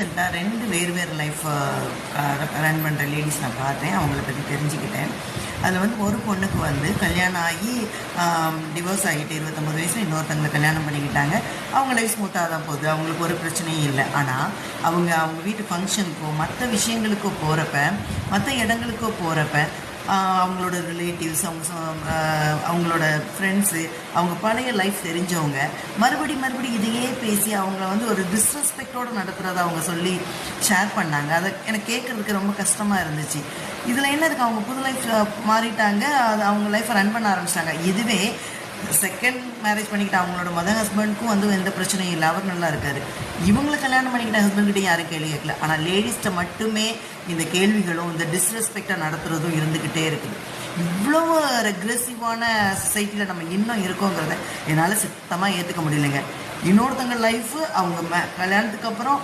ரீசெண்டாக 2 வேறு life run பண்ணுற லேடிஸ் நான் பார்த்தேன். அவங்கள பற்றி தெரிஞ்சுக்கிட்டேன். அதில் வந்து ஒரு பொண்ணுக்கு வந்து கல்யாணம் ஆகி டிவோர்ஸ் ஆகிட்டு 29 வயசில் இன்னொருத்தங்களை கல்யாணம் பண்ணிக்கிட்டாங்க. அவங்க லைஃப் ஸ்மூத்தாக தான் போகுது, அவங்களுக்கு ஒரு பிரச்சனையும் இல்லை. ஆனால் அவங்க வீட்டு ஃபங்க்ஷனுக்கோ மற்ற விஷயங்களுக்கோ போகிறப்ப, மற்ற இடங்களுக்கோ போகிறப்ப அவங்களோட ரிலேட்டிவ்ஸ், அவங்களோட ஃப்ரெண்ட்ஸு, அவங்க பழைய லைஃப் தெரிஞ்சவங்க மறுபடி இதையே பேசி அவங்கள வந்து ஒரு டிஸ்ரெஸ்பெக்டோடு நடத்துகிறத அவங்க சொல்லி ஷேர் பண்ணாங்க. அதை எனக்கு கேட்குறதுக்கு ரொம்ப கஷ்டமாக இருந்துச்சு. இதில் என்ன இருக்குது, அவங்க புது லைஃப் மாறிட்டாங்க, அது அவங்க லைஃப்பை ரன் பண்ண ஆரம்பிச்சிட்டாங்க. இதுவே செகண்ட் மேரேஜ் பண்ணிக்கிட்ட அவங்களோட ஹஸ்பண்டுக்கும் வந்து எந்த பிரச்சனையும் இல்லை, அவர் நல்லா இருக்கார். இவங்களை கல்யாணம் பண்ணிக்கிட்ட ஹஸ்பண்ட்கிட்ட யாரும் கேள்வி கேட்கல. ஆனால் லேடிஸ்ட்டை மட்டுமே இந்த கேள்விகளும் இந்த டிஸ்ரெஸ்பெக்டாக நடத்துகிறதும் இருந்துக்கிட்டே இருக்குது. இவ்வளோ ரெக்ரெசிவான சொசைட்டியில் நம்ம இன்னும் இருக்கோங்கிறத என்னால் சுத்தமாக ஏற்றுக்க முடியலைங்க. இன்னொருத்தங்க லைஃபு அவங்க கல்யாணத்துக்கு அப்புறம்